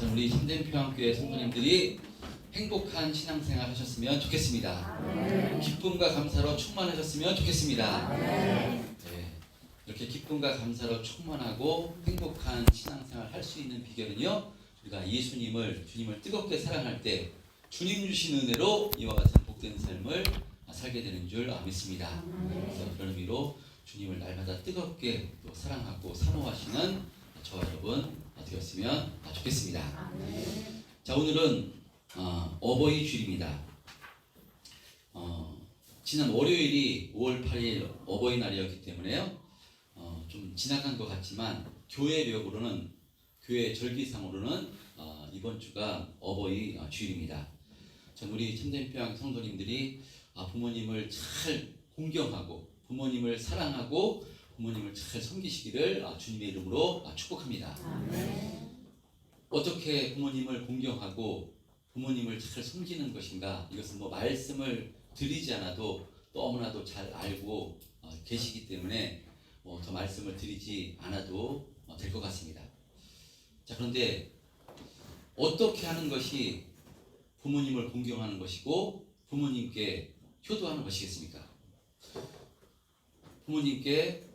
저는 우리 참된 평안교회 성도님들이 행복한 신앙생활 하셨으면 좋겠습니다. 기쁨과 감사로 충만하셨으면 좋겠습니다. 네, 이렇게 기쁨과 감사로 충만하고 행복한 신앙생활 할 수 있는 비결은요, 우리가 주님을 뜨겁게 사랑할 때 주님 주신 은혜로 이와 같은 복된 삶을 살게 되는 줄 믿습니다. 그래서 그런 의미로 주님을 날마다 뜨겁게 또 사랑하고 사모하시는 저와 여러분 되었으면 좋겠습니다. 자, 오늘은 어버이 주일입니다. 지난 월요일이 5월 8일 어버이날이었기 때문에요, 좀 지나간 것 같지만 교회력으로는, 교회 절기상으로는 이번 주가 어버이 주일입니다. 전 우리 참된평안 성도님들이 부모님을 잘 공경하고 부모님을 사랑하고 부모님을 잘 섬기시기를 주님의 이름으로 축복합니다. 어떻게 부모님을 공경하고 부모님을 잘 섬기는 것인가, 이것은 말씀을 드리지 않아도 너무나도 잘 알고 계시기 때문에 더 말씀을 드리지 않아도 될 것 같습니다. 자, 그런데 어떻게 하는 것이 부모님을 공경하는 것이고 부모님께 효도하는 것이겠습니까? 부모님께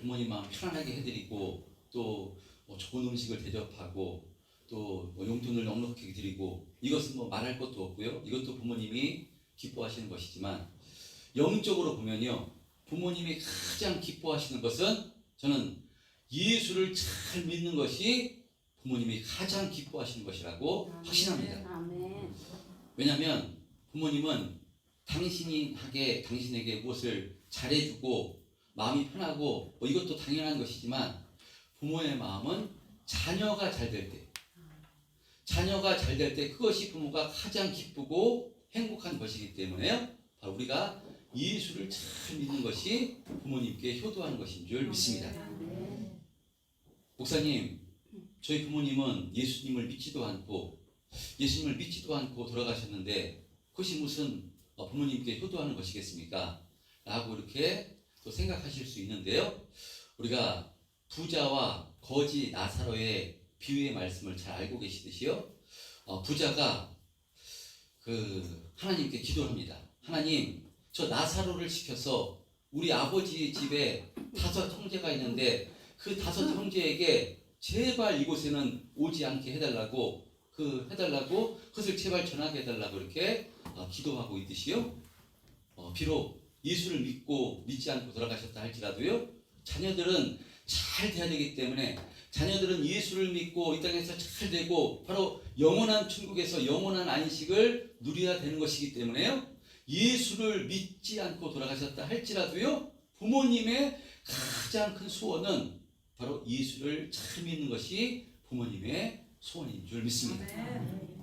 부모님 마음 편안하게 해드리고, 또 좋은 음식을 대접하고, 또 용돈을 넉넉히 드리고, 이것은 말할 것도 없고요. 이것도 부모님이 기뻐하시는 것이지만, 영적으로 보면요, 부모님이 가장 기뻐하시는 것은, 저는 예수를 잘 믿는 것이 부모님이 가장 기뻐하시는 것이라고 확신합니다. 왜냐하면 부모님은 당신에게 무엇을 잘해주고 마음이 편하고 이것도 당연한 것이지만, 부모의 마음은 자녀가 잘 될 때 그것이 부모가 가장 기쁘고 행복한 것이기 때문에요, 바로 우리가 예수를 잘 믿는 것이 부모님께 효도하는 것인 줄 믿습니다. 목사님, 저희 부모님은 예수님을 믿지도 않고 돌아가셨는데 그것이 무슨 부모님께 효도하는 것이겠습니까? 라고 이렇게 또 생각하실 수 있는데요, 우리가 부자와 거지 나사로의 비유의 말씀을 잘 알고 계시듯이요, 부자가 하나님께 기도를 합니다. 하나님, 저 나사로를 시켜서 우리 아버지 집에 5 형제가 있는데 그 5 형제에게 제발 이곳에는 오지 않게 해달라고 그것을 제발 전하게 해달라고 이렇게 기도하고 있듯이요, 비록 예수를 믿지 않고 돌아가셨다 할지라도요, 자녀들은 잘 돼야 되기 때문에, 자녀들은 예수를 믿고 이 땅에서 잘 되고 바로 영원한 천국에서 영원한 안식을 누려야 되는 것이기 때문에요, 예수를 믿지 않고 돌아가셨다 할지라도요, 부모님의 가장 큰 소원은 바로 예수를 잘 믿는 것이 부모님의 소원인 줄 믿습니다.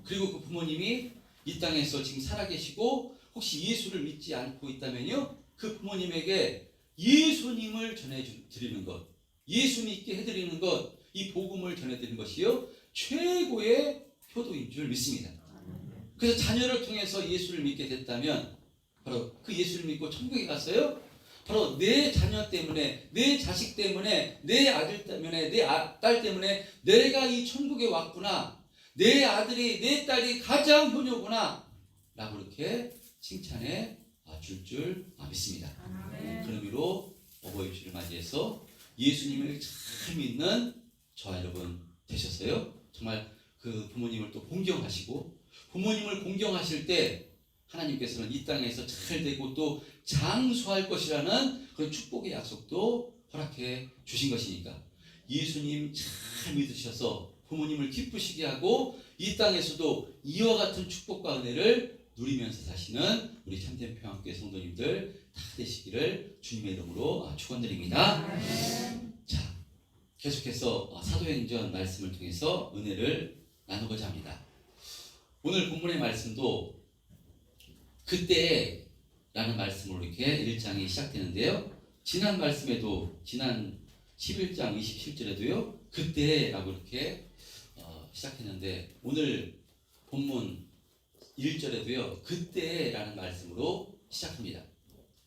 그리고 그 부모님이 이 땅에서 지금 살아계시고 혹시 예수를 믿지 않고 있다면요, 그 부모님에게 예수님을 전해드리는 것, 예수 믿게 해드리는 것, 이 복음을 전해드리는 것이요, 최고의 효도인 줄 믿습니다. 그래서 자녀를 통해서 예수를 믿게 됐다면 바로 그 예수를 믿고 천국에 갔어요, 바로 내 자녀 때문에, 내 자식 때문에, 내 아들 때문에, 내 딸 때문에 내가 이 천국에 왔구나, 내 아들이, 내 딸이 가장 효녀구나 라고 이렇게 칭찬해 줄 믿습니다. 그런 의미로 어버이 주일을 맞이해서 예수님을 잘 믿는 저와 여러분 되셨어요. 정말 그 부모님을 또 공경하시고, 부모님을 공경하실 때 하나님께서는 이 땅에서 잘 되고 또 장수할 것이라는 그런 축복의 약속도 허락해 주신 것이니까, 예수님 잘 믿으셔서 부모님을 기쁘시게 하고 이 땅에서도 이와 같은 축복과 은혜를 누리면서 사시는 우리 참된 평안교회 성도님들 다 되시기를 주님의 이름으로 축원드립니다. 자, 계속해서 사도행전 말씀을 통해서 은혜를 나누고자 합니다. 오늘 본문의 말씀도 그때라는 말씀으로 이렇게 1장이 시작되는데요, 지난 말씀에도, 지난 11장 27절에도요 그때라고 이렇게 시작했는데, 오늘 본문 1절에도요 그때라는 말씀으로 시작합니다.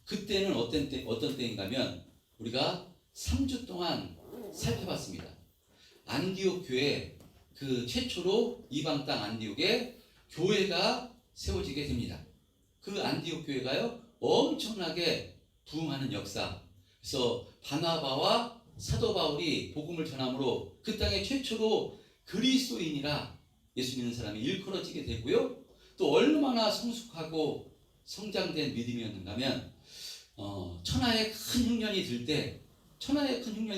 그때는 어떤 때인가면 우리가 3주 동안 살펴봤습니다. 안디옥 교회 그 최초로 이방 땅 안디옥에 교회가 세워지게 됩니다. 그 안디옥 교회가요 엄청나게 부흥하는 역사. 그래서 바나바와 사도 바울이 복음을 전함으로 그 땅에 최초로 그리스도인이라 예수 믿는 사람이 일컬어지게 되고요. 또 얼마나 성숙하고 성장된 믿음이었는가 하면 천하의 큰 흉년이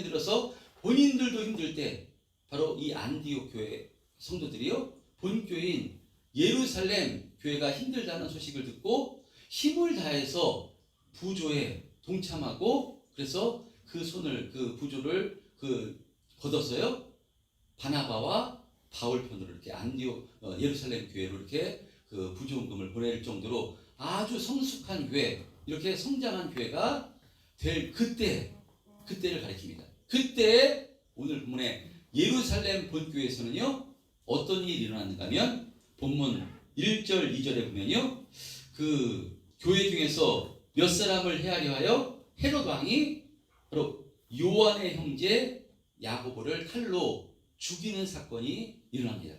들어서 본인들도 힘들 때 바로 이 안디옥 교회 성도들이요 본교인 예루살렘 교회가 힘들다는 소식을 듣고 힘을 다해서 부조에 동참하고 그래서 그 부조를 걷어서요 바나바와 바울 편으로 이렇게 안디옥 예루살렘 교회로 이렇게 그 부조금을 보낼 정도로 아주 성숙한 교회, 이렇게 성장한 교회가 될 그때를 가리킵니다. 그때 오늘 본문에 예루살렘 본교회에서는요 어떤 일이 일어났는가 하면 본문 1절 2절에 보면요 그 교회 중에서 몇 사람을 헤아려 하여 헤롯 왕이 바로 요한의 형제 야고보를 칼로 죽이는 사건이 일어납니다.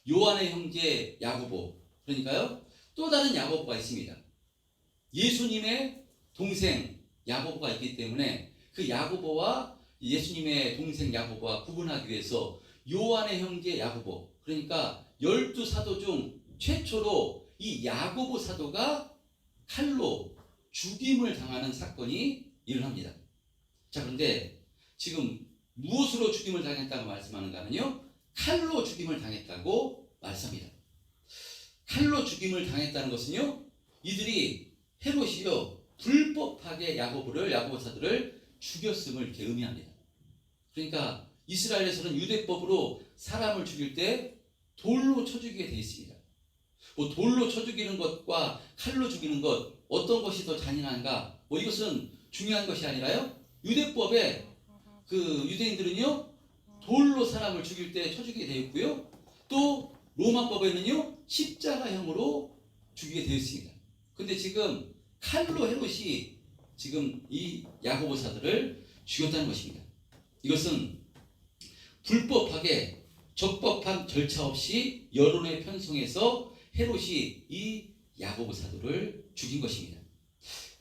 요한의 형제 야고보, 그러니까요 또 다른 야고보가 있습니다. 예수님의 동생 야고보가 있기 때문에 그 야고보와 예수님의 동생 야고보와 구분하기 위해서 요한의 형제 야고보, 그러니까 12사도 중 최초로 이 야고보 사도가 칼로 죽임을 당하는 사건이 일어납니다. 자, 그런데 지금 무엇으로 죽임을 당했다고 말씀하는가 하면요 칼로 죽임을 당했다고 말씀합니다. 칼로 죽임을 당했다는 것은요 이들이 헤롯이요 불법하게 야고보 사도를 죽였음을 이렇게 의미합니다. 그러니까 이스라엘에서는 유대법으로 사람을 죽일 때 돌로 쳐 죽이게 되어 있습니다. 뭐 돌로 쳐 죽이는 것과 칼로 죽이는 것 어떤 것이 더 잔인한가? 뭐 이것은 중요한 것이 아니라요. 유대법에 그 유대인들은요 돌로 사람을 죽일 때 쳐 죽이게 되어 있고요. 또 로마법에는요 십자가형으로 죽이게 되어 있습니다. 근데 지금 칼로 헤롯이 지금 이 야고보 사도를 죽였다는 것입니다. 이것은 불법하게 적법한 절차 없이 여론에 편성해서 헤롯이 이 야고보 사도를 죽인 것입니다.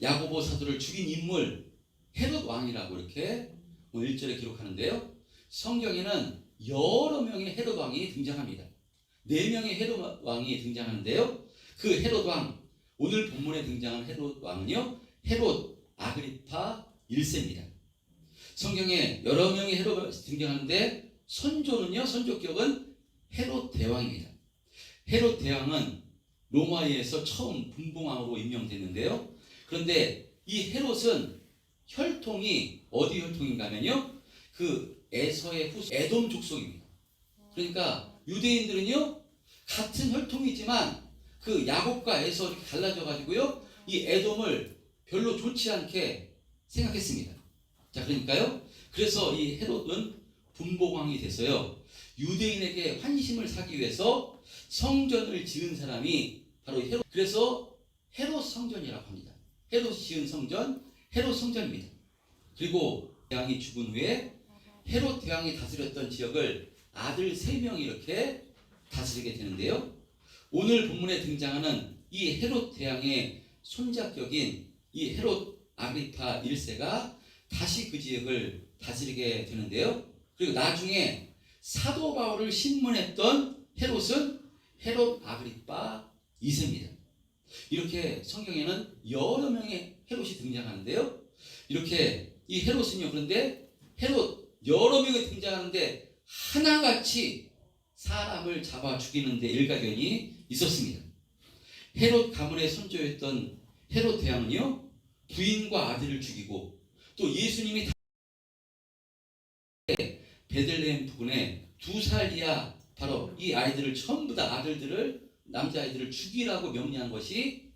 야고보 사도를 죽인 인물 헤롯 왕이라고 이렇게 1절에 기록하는데요. 성경에는 여러 명의 헤롯 왕이 등장합니다. 4명의 헤롯 왕이 등장하는데요. 그 헤롯 왕, 오늘 본문에 등장한 헤롯 왕은요 헤롯 아그리파 1세입니다. 성경에 여러 명의 헤롯이 등장하는데 선조격은 헤롯 대왕입니다. 헤롯 대왕은 로마에서 처음 분봉왕으로 임명됐는데요. 그런데 이 헤롯은 혈통이 어디 혈통인가 하면요 그 에서의 후손 에돔 족속입니다. 그러니까 유대인들은요 같은 혈통이지만 그 야곱과 에서 이렇게 갈라져 가지고요 이 에돔을 별로 좋지 않게 생각했습니다. 자, 그러니까요 그래서 이 헤롯은 분봉왕이 돼서요 유대인에게 환심을 사기 위해서 성전을 지은 사람이 바로 헤롯, 그래서 헤롯 성전이라고 합니다. 헤롯이 지은 성전 헤롯 성전입니다. 그리고 대왕이 죽은 후에 헤롯 대왕이 다스렸던 지역을 아들 3명이 이렇게 다스리게 되는데요. 오늘 본문에 등장하는 이 헤롯 대왕의 손자격인 이 헤롯 아그리파 1세가 다시 그 지역을 다스리게 되는데요. 그리고 나중에 사도 바울을 신문했던 헤롯은 헤롯 아그리파 2세입니다. 이렇게 성경에는 여러 명의 헤롯이 등장하는데요. 이렇게 이 헤롯은요, 그런데 헤롯 여러 명이 등장하는데 하나같이 사람을 잡아 죽이는데 일가견이 있었습니다. 헤롯 가문의 손주였던 헤롯 대왕은요 부인과 아들을 죽이고 또 예수님이 베들레헴 부근에 2살 이하 바로 이 아이들을 전부 다 아들들을 남자아이들을 죽이라고 명령한 것이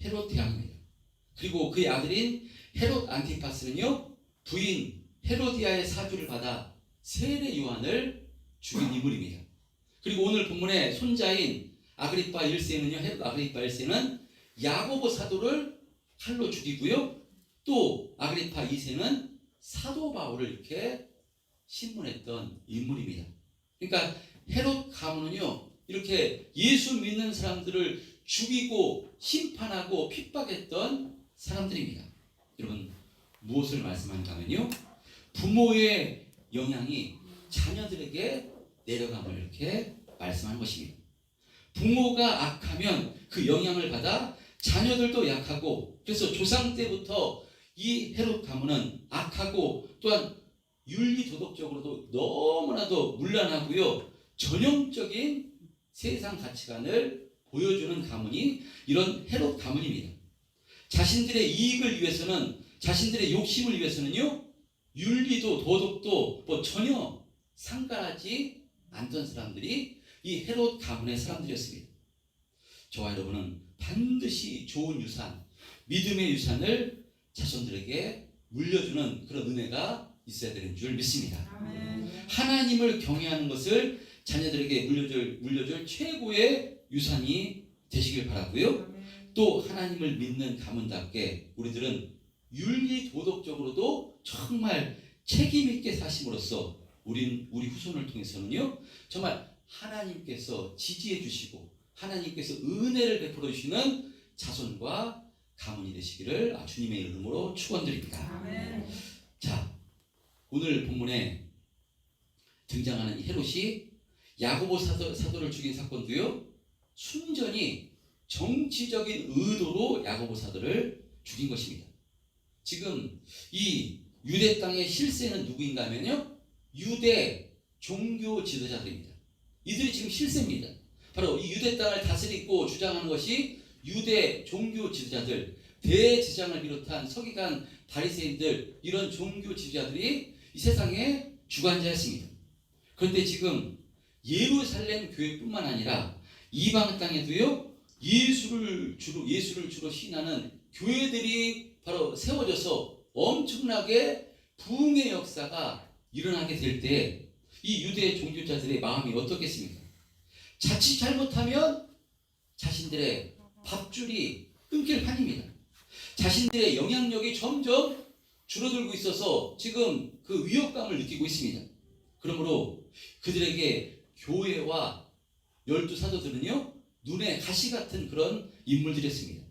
헤롯 대왕입니다. 그리고 그의 아들인 헤롯 안티파스는요 부인 헤로디아의 사주를 받아 세례 요한을 죽인 인물입니다. 그리고 오늘 본문의 손자인 아그리파 1세는요 헤롯 아그리파 1세는 야고보 사도를 칼로 죽이고요 또 아그리파 2세는 사도 바울을 이렇게 신문했던 인물입니다. 그러니까 헤롯 가문은요 이렇게 예수 믿는 사람들을 죽이고 심판하고 핍박했던 사람들입니다. 여러분 무엇을 말씀하는가 하면요, 부모의 영향이 자녀들에게 내려감을 이렇게 말씀하는 것입니다. 부모가 악하면 그 영향을 받아 자녀들도 약하고, 그래서 조상 때부터 이 헤롯 가문은 악하고 또한 윤리 도덕적으로도 너무나도 문란하고요, 전형적인 세상 가치관을 보여주는 가문이 이런 헤롯 가문입니다. 자신들의 이익을 위해서는, 자신들의 욕심을 위해서는요, 윤리도 도덕도 뭐 전혀 상관하지 않던 사람들이 이 헤롯 가문의 사람들이었습니다. 저와 여러분은 반드시 좋은 유산, 믿음의 유산을 자손들에게 물려주는 그런 은혜가 있어야 되는 줄 믿습니다. 하나님을 경외하는 것을 자녀들에게 물려줄 최고의 유산이 되시길 바라고요. 또 하나님을 믿는 가문답게 우리들은 윤리 도덕적으로도 정말 책임 있게 사심으로써 우리 후손을 통해서는요, 정말 하나님께서 지지해 주시고 하나님께서 은혜를 베풀어 주시는 자손과 가문이 되시기를 주님의 이름으로 축원드립니다. 아멘. 자, 오늘 본문에 등장하는 이 헤롯이 야고보 사도를 죽인 사건도요, 순전히 정치적인 의도로 야고보 사도를 죽인 것입니다. 지금 이 유대 땅의 실세는 누구인가 하면요, 유대 종교 지도자들입니다. 이들이 지금 실세입니다. 바로 이 유대 땅을 다스리고 주장하는 것이 유대 종교 지도자들, 대제사장을 비롯한 서기관, 바리새인들, 이런 종교 지도자들이 이 세상의 주관자였습니다. 그런데 지금 예루살렘 교회뿐만 아니라 이방 땅에도요, 예수를 주로 시인하는 교회들이 바로 세워져서 엄청나게 부흥의 역사가 일어나게 될 때 이 유대 종교자들의 마음이 어떻겠습니까? 자칫 잘못하면 자신들의 밥줄이 끊길 판입니다. 자신들의 영향력이 점점 줄어들고 있어서 지금 그 위협감을 느끼고 있습니다. 그러므로 그들에게 교회와 12사도들은요, 눈에 가시 같은 그런 인물들이었습니다.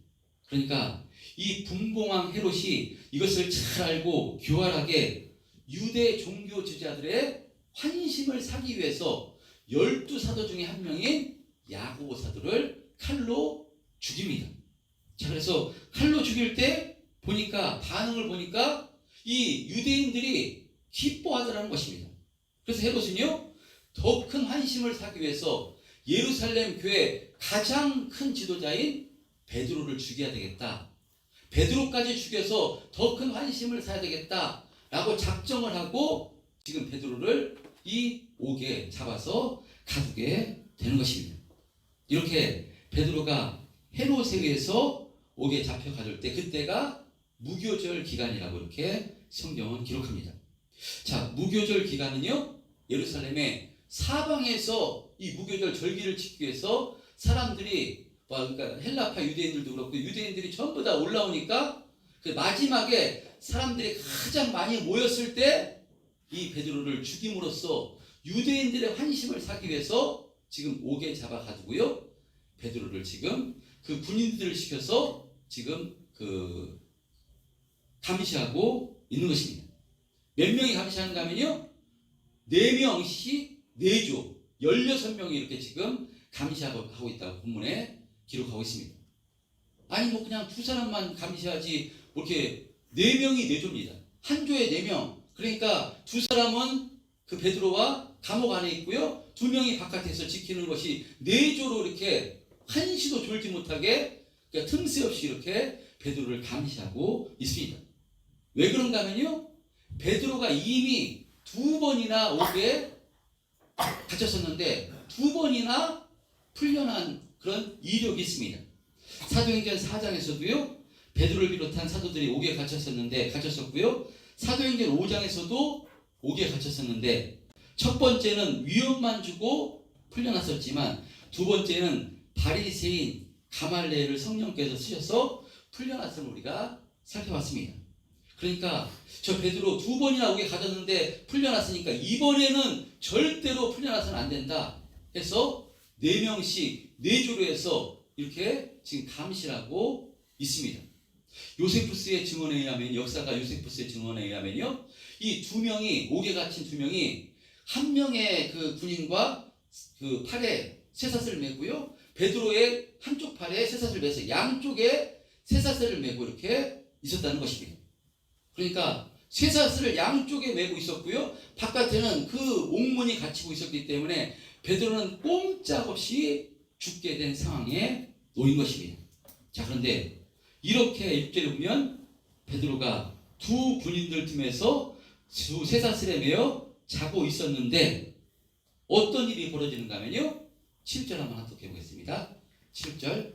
그러니까 이 분봉왕 헤롯이 이것을 잘 알고 교활하게 유대 종교 지도자들의 환심을 사기 위해서 12사도 중에 한 명인 야고보 사도를 칼로 죽입니다. 자, 그래서 칼로 죽일 때 반응을 보니까 이 유대인들이 기뻐하더라는 것입니다. 그래서 헤롯은요, 더 큰 환심을 사기 위해서 예루살렘 교회 가장 큰 지도자인 베드로를 죽여야 되겠다, 베드로까지 죽여서 더 큰 환심을 사야 되겠다 라고 작정을 하고 지금 베드로를 이 옥에 잡아서 가두게 되는 것입니다. 이렇게 베드로가 헤롯에 의해서 옥에 잡혀 가둘 때, 그때가 무교절 기간이라고 이렇게 성경은 기록합니다. 자, 무교절 기간은요, 예루살렘의 사방에서 이 무교절 절기를 지키기 위해서 사람들이, 그러니까 헬라파 유대인들도 그렇고 유대인들이 전부 다 올라오니까 그 마지막에 사람들이 가장 많이 모였을 때 이 베드로를 죽임으로써 유대인들의 환심을 사기 위해서 지금 옥에 잡아 가두고요, 베드로를 지금 그 군인들을 시켜서 지금 그 감시하고 있는 것입니다. 몇 명이 감시하는가 하면요, 4명씩 4조 16명이 이렇게 지금 감시하고 있다고 본문에 기록하고 있습니다. 아니 뭐 그냥 2사람만 감시하지 뭐 이렇게 4명이 4조입니다. 한 조에 4명. 그러니까 2사람은 그 베드로와 감옥 안에 있고요, 2명이 바깥에서 지키는 것이 4조로 이렇게 한시도 졸지 못하게, 그러니까 틈새 없이 이렇게 베드로를 감시하고 있습니다. 왜 그런가 하면요, 베드로가 이미 2번이나 옥에 갇혔었는데 2번이나 풀려난 그런 이력이 있습니다. 사도행전 4장에서도요, 베드로를 비롯한 사도들이 옥에 갇혔었고요, 사도행전 5장에서도 옥에 갇혔었는데, 첫 번째는 위험만 주고 풀려났었지만 두 번째는 바리새인 가말레를 성령께서 쓰셔서 풀려났음을 우리가 살펴봤습니다. 그러니까 저 베드로 2번이나 옥에 갇혔는데 풀려났으니까 이번에는 절대로 풀려나서는 안 된다, 해서 4명씩 4조로 해서 이렇게 지금 감시하고 있습니다. 요세푸스의 증언에 의하면, 역사가 요세푸스의 증언에 의하면요, 이 2명이, 옥에 갇힌 2명이 한 명의 그 군인과 그 팔에 쇠사슬을 메고요, 베드로의 한쪽 팔에 쇠사슬을 매서 양쪽에 쇠사슬을 메고 이렇게 있었다는 것입니다. 그러니까 쇠사슬을 양쪽에 메고 있었고요, 바깥에는 그 옥문이 갇히고 있었기 때문에 베드로는 꼼짝없이 죽게 된 상황에 놓인 것입니다. 자, 그런데 이렇게 6절에 보면 베드로가 2 군인들 틈에서 쇠사슬에 매어 자고 있었는데 어떤 일이 벌어지는가 하면요, 7절 한번 합독해 보겠습니다. 7절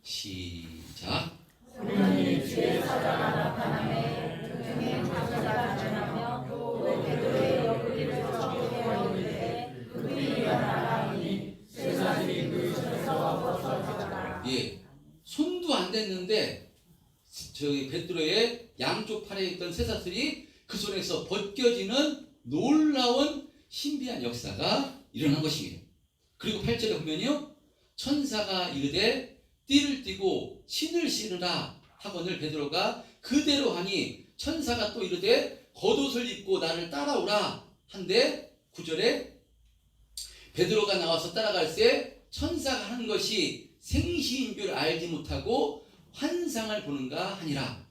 시작. 그러니 주의 사자가 나타나매 등에 가져다 주며 또 베드로의 옆구리를 적게 이르되 급히 일어나라 하니 쇠사슬이 그 손에서 벗어졌더라. 예, 손도 안 댔는데 저희 베드로의 양쪽 팔에 있던 쇠사슬이 그 손에서 벗겨지는 놀라운 신비한 역사가 일어난 것입니다. 그리고 8절에 보면요, 천사가 이르되 띠를 띠고 신을 신으라 하거늘 베드로가 그대로 하니 천사가 또 이르되 겉옷을 입고 나를 따라오라 한데 9절에 베드로가 나와서 따라갈새 천사가 하는 것이 생시인 줄 알지 못하고 환상을 보는가 하니라.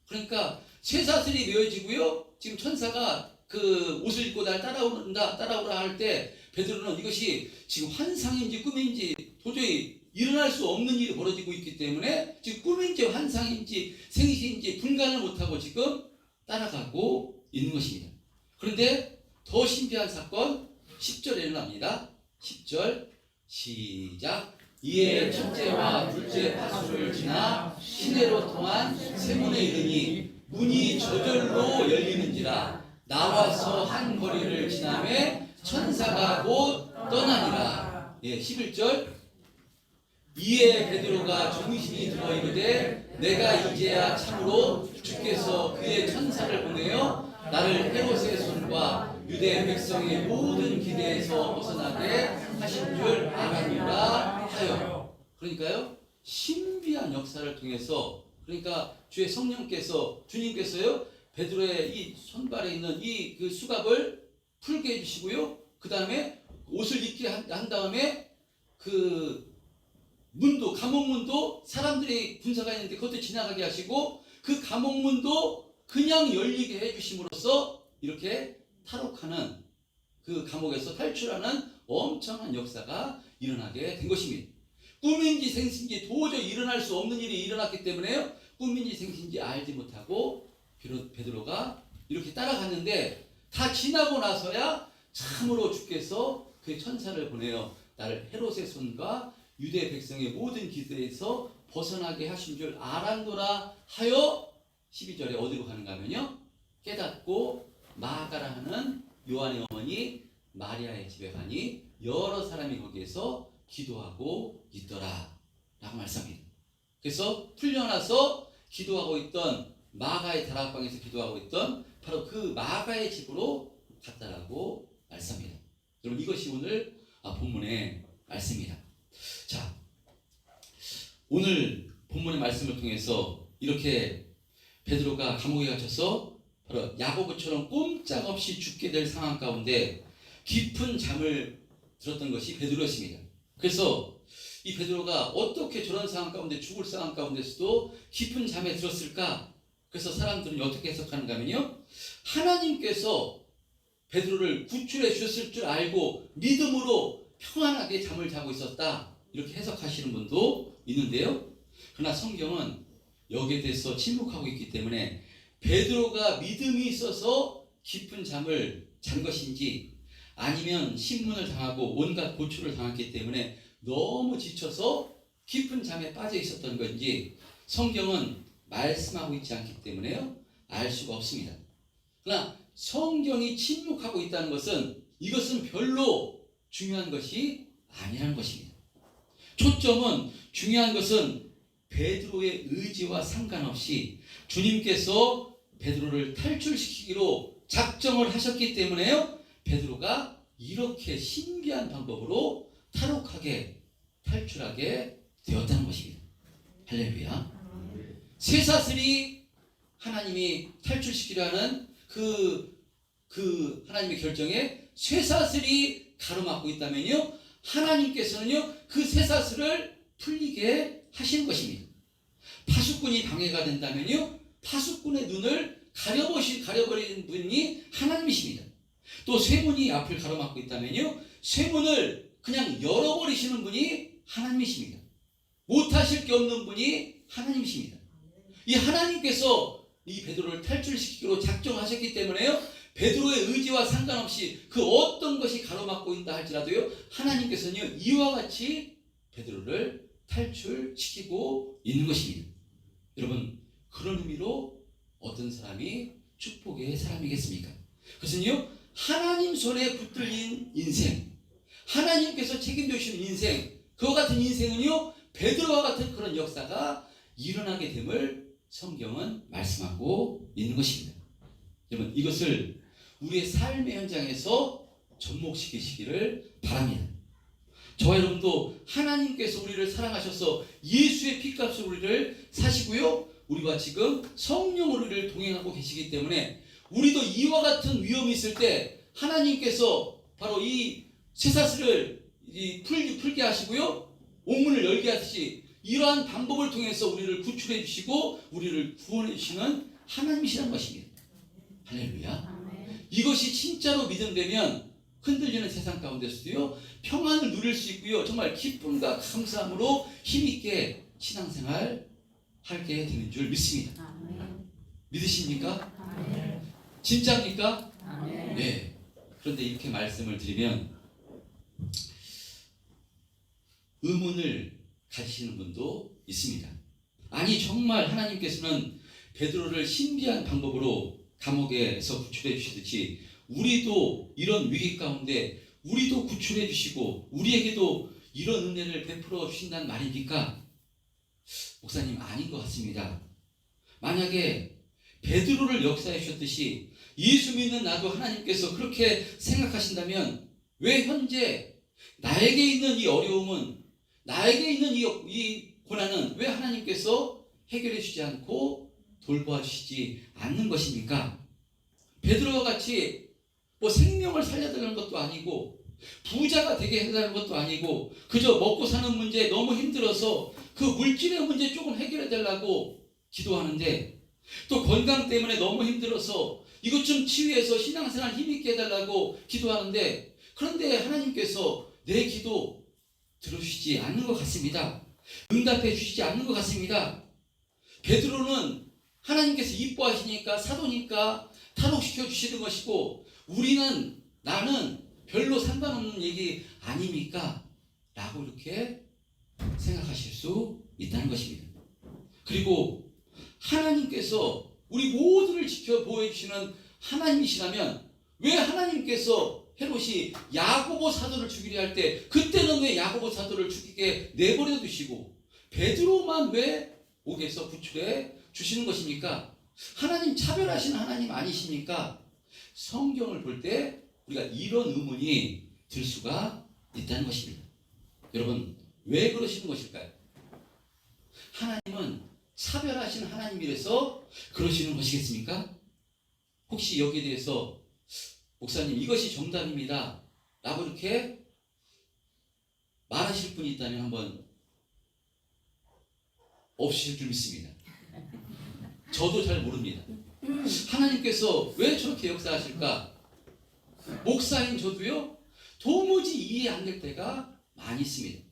그러니까 쇠사슬이 메어지고요, 지금 천사가 그 옷을 입고 날 따라오라 할 때 베드로는 이것이 지금 환상인지 꿈인지 도저히 일어날 수 없는 일이 벌어지고 있기 때문에 지금 꿈인지 환상인지 생시인지 분간을 못하고 지금 따라가고 있는 것입니다. 그런데 더 신비한 사건 10절에 일어납니다. 10절 시작. 이에 첫째와 둘째 파수를 지나 시내로 통한 세문에 이르니 문이 저절로 열리는지라. 나와서 한 거리를 지나매 천사가 곧 떠나니라. 예, 11절. 이에 베드로가 정신이 들어 이르되 내가 이제야 참으로 주께서 그의 천사를 보내어 나를 헤롯의 손과 유대 백성의 모든 기대에서 벗어나게 하신 줄 알았노라 하여. 그러니까요, 신비한 역사를 통해서, 그러니까 주의 성령께서, 주님께서요, 베드로의 이 손발에 있는 이 그 수갑을 풀게 해주시고요, 그 다음에 옷을 입게 한 다음에 그 문도, 감옥문도 사람들이 군사가 있는데 그것도 지나가게 하시고 그 감옥문도 그냥 열리게 해주심으로써 이렇게 탈옥하는, 그 감옥에서 탈출하는 엄청난 역사가 일어나게 된 것입니다. 꿈인지 생신지 도저히 일어날 수 없는 일이 일어났기 때문에요, 꿈인지 생신지 알지 못하고 베드로가 이렇게 따라갔는데 다 지나고 나서야 참으로 주께서 그 천사를 보내어 나를 헤롯의 손과 유대 백성의 모든 기대에서 벗어나게 하신 줄 알았노라 하여 12절에 어디로 가는가 하면요, 깨닫고 마가라 하는 요한의 어머니 마리아의 집에 가니 여러 사람이 거기에서 기도하고 있더라 라고 말씀합니다. 그래서 풀려나서 기도하고 있던 마가의 다락방에서 기도하고 있던 바로 그 마가의 집으로 갔다라고 말씀합니다. 여러분, 이것이 오늘 본문의 말씀입니다. 자, 오늘 본문의 말씀을 통해서 이렇게 베드로가 감옥에 갇혀서 바로 야고보처럼 꼼짝없이 죽게 될 상황 가운데 깊은 잠을 들었던 것이 베드로였습니다. 그래서 이 베드로가 어떻게 저런 상황 가운데, 죽을 상황 가운데서도 깊은 잠에 들었을까? 그래서 사람들은 어떻게 해석하는가 하면요, 하나님께서 베드로를 구출해 주셨을 줄 알고 믿음으로 평안하게 잠을 자고 있었다, 이렇게 해석하시는 분도 있는데요. 그러나 성경은 여기에 대해서 침묵하고 있기 때문에 베드로가 믿음이 있어서 깊은 잠을 잔 것인지, 아니면 신문을 당하고 온갖 고초를 당했기 때문에 너무 지쳐서 깊은 잠에 빠져 있었던 건지 성경은 말씀하고 있지 않기 때문에요, 알 수가 없습니다. 그러나 성경이 침묵하고 있다는 것은 이것은 별로 중요한 것이 아니라는 것입니다. 초점은, 중요한 것은 베드로의 의지와 상관없이 주님께서 베드로를 탈출시키기로 작정을 하셨기 때문에요, 베드로가 이렇게 신비한 방법으로 탈옥하게 탈출하게 되었다는 것입니다. 할렐루야. 쇠사슬이 하나님이 탈출시키려 하는 그 하나님의 결정에 쇠사슬이 가로막고 있다면요, 하나님께서는요 그 쇠사슬을 풀리게 하시는 것입니다. 파수꾼이 방해가 된다면요, 파수꾼의 눈을 가려버린 분이 하나님이십니다. 또 쇠문이 앞을 가로막고 있다면요, 쇠문을 그냥 열어버리시는 분이 하나님이십니다. 못하실 게 없는 분이 하나님이십니다. 이 하나님께서 이 베드로를 탈출시키기로 작정하셨기 때문에요, 베드로의 의지와 상관없이 그 어떤 것이 가로막고 있다 할지라도요, 하나님께서는요 이와 같이 베드로를 탈출시키고 있는 것입니다. 여러분, 그런 의미로 어떤 사람이 축복의 사람이겠습니까? 그것은요, 하나님 손에 붙들린 인생, 하나님께서 책임져 주시는 인생, 그와 같은 인생은요 베드로와 같은 그런 역사가 일어나게 됨을 성경은 말씀하고 있는 것입니다. 여러분, 이것을 우리의 삶의 현장에서 접목시키시기를 바랍니다. 저와 여러분도 하나님께서 우리를 사랑하셔서 예수의 피값으로 우리를 사시고요, 우리와 지금 성령으로 우리를 동행하고 계시기 때문에 우리도 이와 같은 위험이 있을 때 하나님께서 바로 이 쇠사슬을 풀게 하시고요, 옥문을 열게 하듯이 이러한 방법을 통해서 우리를 구출해 주시고 우리를 구원해 주시는 하나님이시라는 것입니다. 할렐루야. 이것이 진짜로 믿음되면 흔들리는 세상 가운데서도요 평안을 누릴 수 있고요, 정말 기쁨과 감사함으로 힘있게 신앙생활 하게 되는 줄 믿습니다. 믿으십니까? 진짜입니까? 네. 그런데 이렇게 말씀을 드리면 의문을 가지시는 분도 있습니다. 아니, 정말 하나님께서는 베드로를 신비한 방법으로 감옥에서 구출해 주시듯이 우리도 이런 위기 가운데 우리도 구출해 주시고 우리에게도 이런 은혜를 베풀어 주신다는 말입니까? 목사님, 아닌 것 같습니다. 만약에 베드로를 역사해 주셨듯이 예수 믿는 나도 하나님께서 그렇게 생각하신다면 왜 현재 나에게 있는 이 어려움은, 나에게 있는 이 고난은 왜 하나님께서 해결해 주지 않고 돌보아 주시지 않는 것입니까? 베드로와 같이 뭐 생명을 살려달라는 것도 아니고 부자가 되게 해달라는 것도 아니고 그저 먹고 사는 문제 너무 힘들어서 그 물질의 문제 조금 해결해 달라고 기도하는데, 또 건강 때문에 너무 힘들어서 이것 좀 치유해서 신앙생활 힘있게 해달라고 기도하는데, 그런데 하나님께서 내 기도 들어주시지 않는 것 같습니다. 응답해 주시지 않는 것 같습니다. 베드로는 하나님께서 이뻐하시니까 사도니까 탈옥시켜 주시는 것이고, 나는 별로 상관없는 얘기 아닙니까? 라고 이렇게 생각하실 수 있다는 것입니다. 그리고 하나님께서 우리 모두를 지켜 보호해주시는 하나님이시라면 왜 하나님께서 헤롯이 야고보 사도를 죽이려 할 때 그때는 왜 야고보 사도를 죽이게 내버려 두시고 베드로만 왜 옥에서 구출해 주시는 것입니까? 하나님 차별하시는 하나님 아니십니까? 성경을 볼 때 우리가 이런 의문이 들 수가 있다는 것입니다. 여러분, 왜 그러시는 것일까요? 하나님은 차별하시는 하나님이라서 그러시는 것이겠습니까? 혹시 여기에 대해서 목사님 이것이 정답입니다 라고 이렇게 말하실 분이 있다면 한번 없으실 줄 믿습니다. 저도 잘 모릅니다. 하나님께서 왜 저렇게 역사하실까? 목사인 저도요 도무지 이해 안 될 때가 많이 있습니다.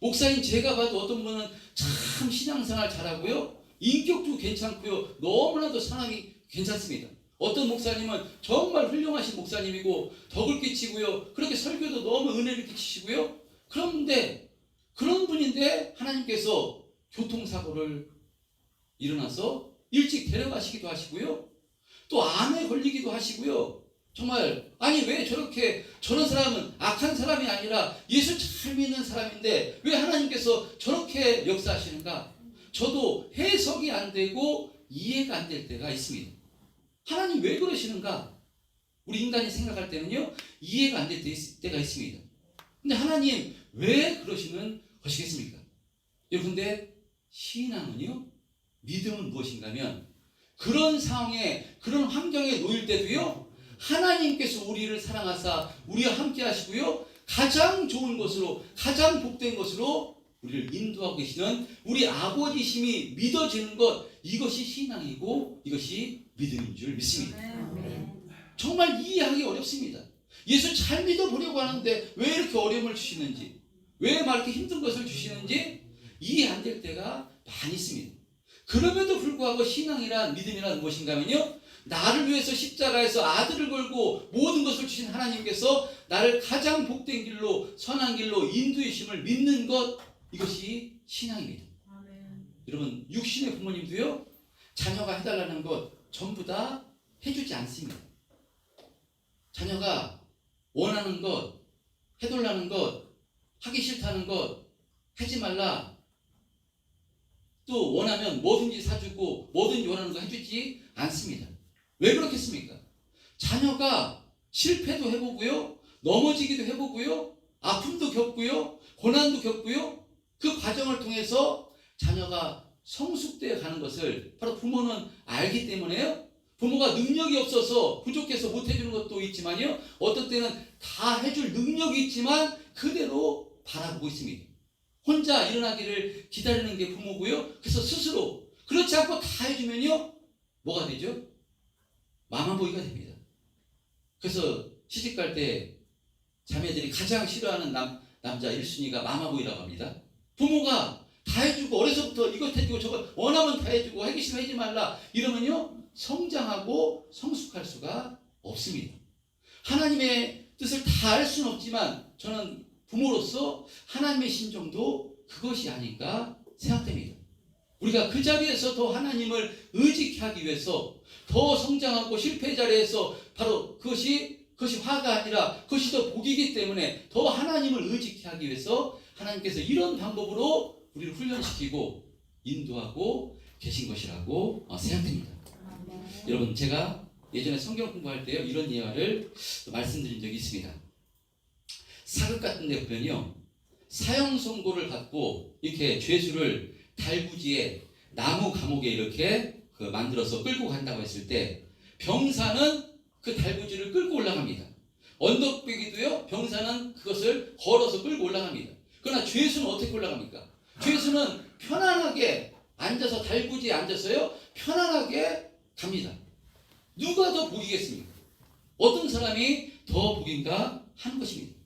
목사인 제가 봐도 어떤 분은 참 신앙생활 잘하고요, 인격도 괜찮고요, 너무나도 상황이 괜찮습니다. 어떤 목사님은 정말 훌륭하신 목사님이고 덕을 끼치고요, 그렇게 설교도 너무 은혜를 끼치시고요, 그런데 그런 분인데 하나님께서 교통사고를 일어나서 일찍 데려가시기도 하시고요, 또 암에 걸리기도 하시고요. 정말 아니 왜 저런 사람은 악한 사람이 아니라 예수 잘 믿는 사람인데 왜 하나님께서 저렇게 역사하시는가? 저도 해석이 안 되고 이해가 안 될 때가 있습니다. 하나님 왜 그러시는가? 우리 인간이 생각할 때는요, 이해가 안 될 때가 있습니다. 근데 하나님 왜 그러시는 것이겠습니까? 여러분, 근데 신앙은요, 믿음은 무엇인가 하면 그런 상황에, 그런 환경에 놓일 때도요, 하나님께서 우리를 사랑하사 우리와 함께 하시고요, 가장 좋은 것으로, 가장 복된 것으로 우리를 인도하고 계시는 우리 아버지심이 믿어지는 것, 이것이 신앙이고 이것이 믿음인 줄 믿습니다. 정말 이해하기 어렵습니다. 예수 잘 믿어보려고 하는데 왜 이렇게 어려움을 주시는지, 왜 막 이렇게 힘든 것을 주시는지 이해 안 될 때가 많이 있습니다. 그럼에도 불구하고 신앙이란, 믿음이란 무엇인가 하면요, 나를 위해서 십자가에서 아들을 걸고 모든 것을 주신 하나님께서 나를 가장 복된 길로, 선한 길로 인도하심을 믿는 것, 이것이 신앙입니다. 여러분, 육신의 부모님도요, 자녀가 해달라는 것 전부 다 해주지 않습니다. 자녀가 원하는 것, 해달라는 것, 하기 싫다는 것, 하지 말라, 또 원하면 뭐든지 사주고 뭐든지 원하는 거 해주지 않습니다. 왜 그렇겠습니까? 자녀가 실패도 해보고요, 넘어지기도 해보고요, 아픔도 겪고요, 고난도 겪고요, 그 과정을 통해서 자녀가 성숙되어 가는 것을 바로 부모는 알기 때문에요, 부모가 능력이 없어서 부족해서 못 해주는 것도 있지만요, 어떤 때는 다 해줄 능력이 있지만 그대로 바라보고 있습니다. 혼자 일어나기를 기다리는 게 부모고요, 그래서 스스로 그렇지 않고 다 해주면요, 뭐가 되죠? 마마보이가 됩니다. 그래서 시집갈 때 자매들이 가장 싫어하는 남자 1순위가 마마보이라고 합니다. 부모가 다 해주고 어려서부터 이것 해주고 저것 원하면 다 해주고 하기 싫으면 하지 말라 이러면요, 성장하고 성숙할 수가 없습니다. 하나님의 뜻을 다 알 수는 없지만 저는 부모로서 하나님의 심정도 그것이 아닌가 생각됩니다. 우리가 그 자리에서 더 하나님을 의지케 하기 위해서 더 성장하고 실패 자리에서 바로 그것이 화가 아니라 그것이 더 복이기 때문에 더 하나님을 의지케 하기 위해서 하나님께서 이런 방법으로 우리를 훈련시키고 인도하고 계신 것이라고 생각됩니다. 여러분, 제가 예전에 성경 공부할 때요, 이런 예화를 말씀드린 적이 있습니다. 사극 같은 데 보면요, 사형 선고를 받고 이렇게 죄수를 달구지에 나무 감옥에 이렇게 만들어서 끌고 간다고 했을 때 병사는 그 달구지를 끌고 올라갑니다. 언덕배기도요, 병사는 그것을 걸어서 끌고 올라갑니다. 그러나 죄수는 어떻게 올라갑니까? 죄수는 편안하게 앉아서 달구지에 앉아서요, 편안하게 갑니다. 누가 더 복이겠습니까? 어떤 사람이 더 복인가 하는 것입니다.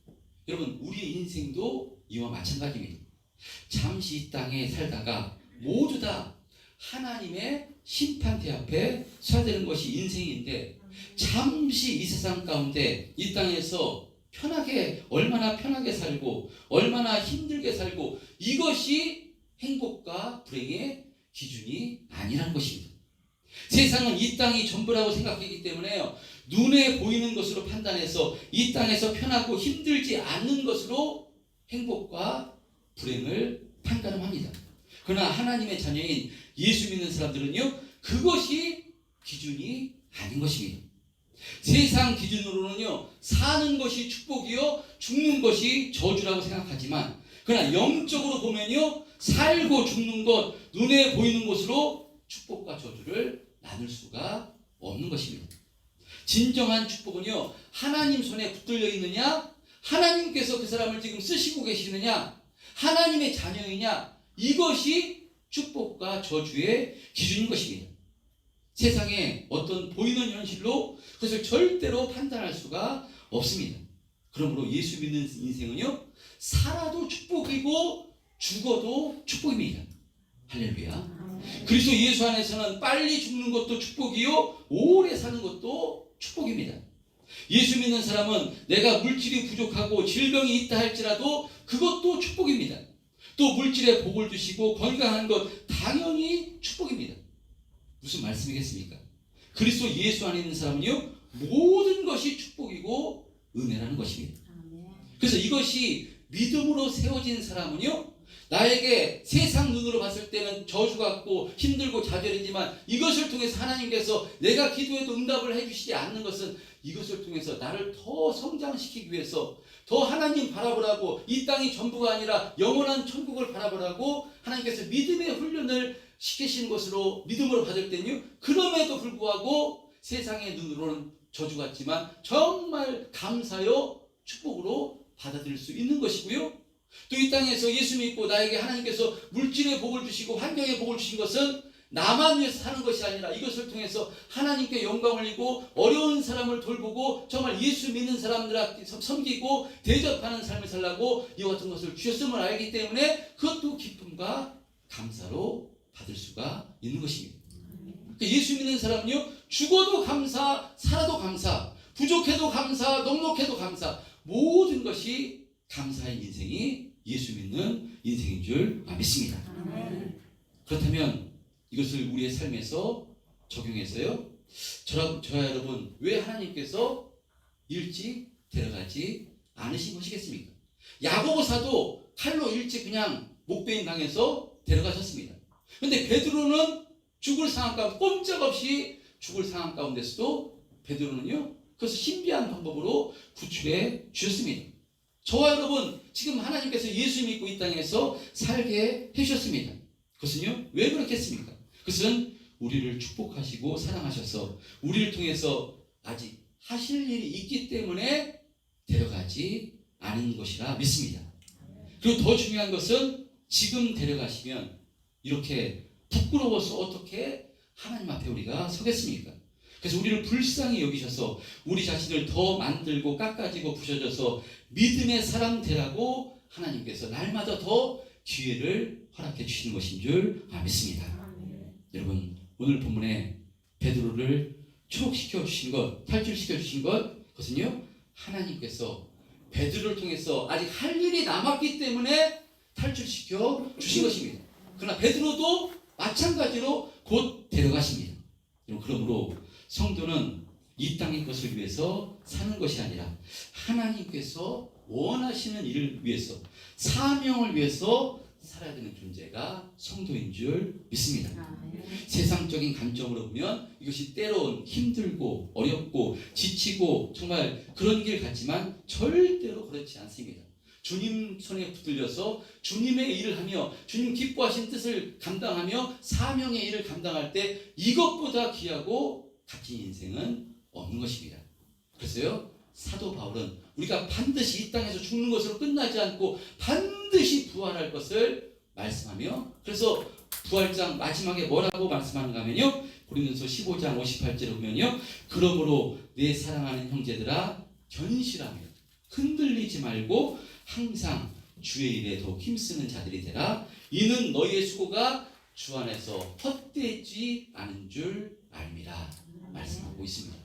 여러분, 우리의 인생도 이와 마찬가지입니다. 잠시 이 땅에 살다가 모두 다 하나님의 심판대 앞에 서야 되는 것이 인생인데, 잠시 이 세상 가운데 이 땅에서 편하게, 얼마나 편하게 살고 얼마나 힘들게 살고, 이것이 행복과 불행의 기준이 아니라는 것입니다. 세상은 이 땅이 전부라고 생각하기 때문에요, 눈에 보이는 것으로 판단해서 이 땅에서 편하고 힘들지 않는 것으로 행복과 불행을 판가름합니다. 그러나 하나님의 자녀인 예수 믿는 사람들은요, 그것이 기준이 아닌 것입니다. 세상 기준으로는요, 사는 것이 축복이요, 죽는 것이 저주라고 생각하지만, 그러나 영적으로 보면요, 살고 죽는 것, 눈에 보이는 것으로 축복과 저주를 나눌 수가 없는 것입니다. 진정한 축복은요, 하나님 손에 붙들려 있느냐, 하나님께서 그 사람을 지금 쓰시고 계시느냐, 하나님의 자녀이냐, 이것이 축복과 저주의 기준인 것입니다. 세상에 어떤 보이는 현실로 그것을 절대로 판단할 수가 없습니다. 그러므로 예수 믿는 인생은요, 살아도 축복이고 죽어도 축복입니다. 할렐루야. 그리스도 예수 안에서는 빨리 죽는 것도 축복이요, 오래 사는 것도 축복입니다. 예수 믿는 사람은 내가 물질이 부족하고 질병이 있다 할지라도 그것도 축복입니다. 또 물질에 복을 주시고 건강한 것 당연히 축복입니다. 무슨 말씀이겠습니까? 그리스도 예수 안에 있는 사람은요, 모든 것이 축복이고 은혜라는 것입니다. 그래서 이것이 믿음으로 세워진 사람은요, 나에게 세상 눈으로 봤을 때는 저주 같고 힘들고 좌절이지만 이것을 통해서 하나님께서 내가 기도해도 응답을 해주시지 않는 것은 이것을 통해서 나를 더 성장시키기 위해서 더 하나님 바라보라고, 이 땅이 전부가 아니라 영원한 천국을 바라보라고 하나님께서 믿음의 훈련을 시키시는 것으로 믿음으로 받을 때는요, 그럼에도 불구하고 세상의 눈으로는 저주 같지만 정말 감사요 축복으로 받아들일 수 있는 것이고요. 또 이 땅에서 예수 믿고 나에게 하나님께서 물질의 복을 주시고 환경의 복을 주신 것은 나만 위해서 사는 것이 아니라 이것을 통해서 하나님께 영광을 올리고 어려운 사람을 돌보고 정말 예수 믿는 사람들한테 섬기고 대접하는 삶을 살라고 이와 같은 것을 주셨음을 알기 때문에 그것도 기쁨과 감사로 받을 수가 있는 것입니다. 예수 믿는 사람은요, 죽어도 감사, 살아도 감사, 부족해도 감사, 넉넉해도 감사, 모든 것이 감사의 인생이 예수 믿는 인생인 줄 믿습니다. 그렇다면 이것을 우리의 삶에서 적용해서요, 저와 여러분, 왜 하나님께서 일찍 데려가지 않으신 것이겠습니까? 야고보사도 칼로 일찍 그냥 목베임 당해서 데려가셨습니다. 그런데 베드로는 죽을 상황 가운데, 꼼짝없이 죽을 상황 가운데서도 베드로는요, 그것을 신비한 방법으로 구출해 주셨습니다. 저와 여러분, 지금 하나님께서 예수 믿고 이 땅에서 살게 해주셨습니다. 그것은요, 왜 그렇겠습니까? 그것은 우리를 축복하시고 사랑하셔서 우리를 통해서 아직 하실 일이 있기 때문에 데려가지 않은 것이라 믿습니다. 그리고 더 중요한 것은 지금 데려가시면 이렇게 부끄러워서 어떻게 하나님 앞에 우리가 서겠습니까? 그래서 우리를 불쌍히 여기셔서 우리 자신을 더 만들고 깎아지고 부셔져서 믿음의 사람 되라고 하나님께서 날마다 더 기회를 허락해 주시는 것인 줄 믿습니다. 여러분, 오늘 본문에 베드로를 추록시켜 주신 것, 탈출시켜 주신 것, 그것은요, 하나님께서 베드로를 통해서 아직 할 일이 남았기 때문에 탈출시켜 주신 것입니다. 그러나 베드로도 마찬가지로 곧 데려가십니다. 그러므로 성도는 이 땅의 것을 위해서 사는 것이 아니라 하나님께서 원하시는 일을 위해서, 사명을 위해서 살아야 되는 존재가 성도인 줄 믿습니다. 세상적인 관점으로 보면 이것이 때론 힘들고 어렵고 지치고 정말 그런 길 같지만 절대로 그렇지 않습니다. 주님 손에 붙들려서 주님의 일을 하며 주님 기뻐하신 뜻을 감당하며 사명의 일을 감당할 때 이것보다 귀하고 값진 인생은 없는 것입니다. 그래서요, 사도 바울은 우리가 반드시 이 땅에서 죽는 것으로 끝나지 않고 반드시 부활할 것을 말씀하며, 그래서 부활장 마지막에 뭐라고 말씀하는가 하면요, 고린도서 15장 58절에 보면요, 그러므로 내 사랑하는 형제들아 견실하며 흔들리지 말고 항상 주의 일에 더욱 힘쓰는 자들이 되라. 이는 너희의 수고가 주 안에서 헛되지 않은 줄 알미라 말씀하고 있습니다.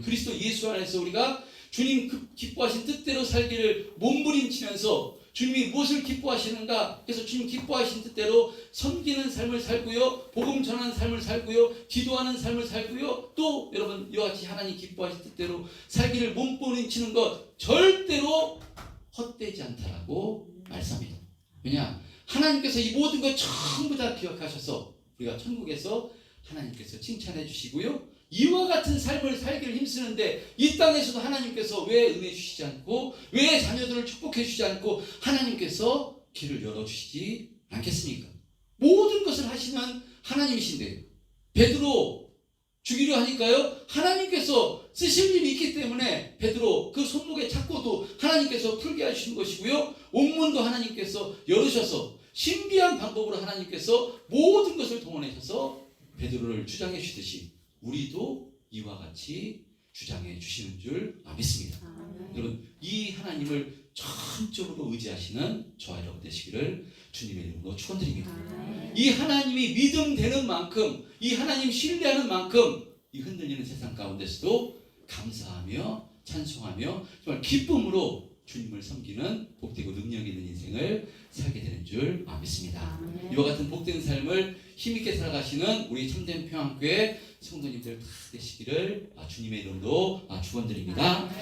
그리스도 예수 안에서 우리가 주님 기뻐하신 뜻대로 살기를 몸부림치면서 주님이 무엇을 기뻐하시는가, 그래서 주님 기뻐하신 뜻대로 섬기는 삶을 살고요, 복음 전하는 삶을 살고요, 기도하는 삶을 살고요, 또 여러분 이와 같이 하나님 기뻐하신 뜻대로 살기를 몸부림치는 것 절대로 헛되지 않다라고 말씀합니다. 왜냐? 하나님께서 이 모든 것 전부 다 기억하셔서 우리가 천국에서 하나님께서 칭찬해 주시고요, 이와 같은 삶을 살기를 힘쓰는데 이 땅에서도 하나님께서 왜 은혜 주시지 않고, 왜 자녀들을 축복해 주시지 않고 하나님께서 길을 열어주시지 않겠습니까? 모든 것을 하시는 하나님이신데 베드로 죽이려 하니까요, 하나님께서 쓰실 일이 있기 때문에 베드로 그 손목에 잡고도 하나님께서 풀게 하시는 것이고요, 옥문도 하나님께서 열으셔서 신비한 방법으로 하나님께서 모든 것을 동원하셔서 베드로를 주장해 주시듯이 우리도 이와 같이 주장해 주시는 줄 믿습니다. 여러분, 이 하나님을 전적으로 의지하시는 저와 여러분 되시기를 주님의 이름으로 축원드립니다. 이 하나님이 믿음되는 만큼, 이 하나님 신뢰하는 만큼 이 흔들리는 세상 가운데서도 감사하며 찬송하며 정말 기쁨으로 주님을 섬기는 복되고 능력 있는 인생을 살게 되는 줄 믿습니다. 이와 같은 복된 삶을 힘있게 살아가시는 우리 참된 평안교회 성도님들 다 되시기를 주님의 이름으로 축원드립니다.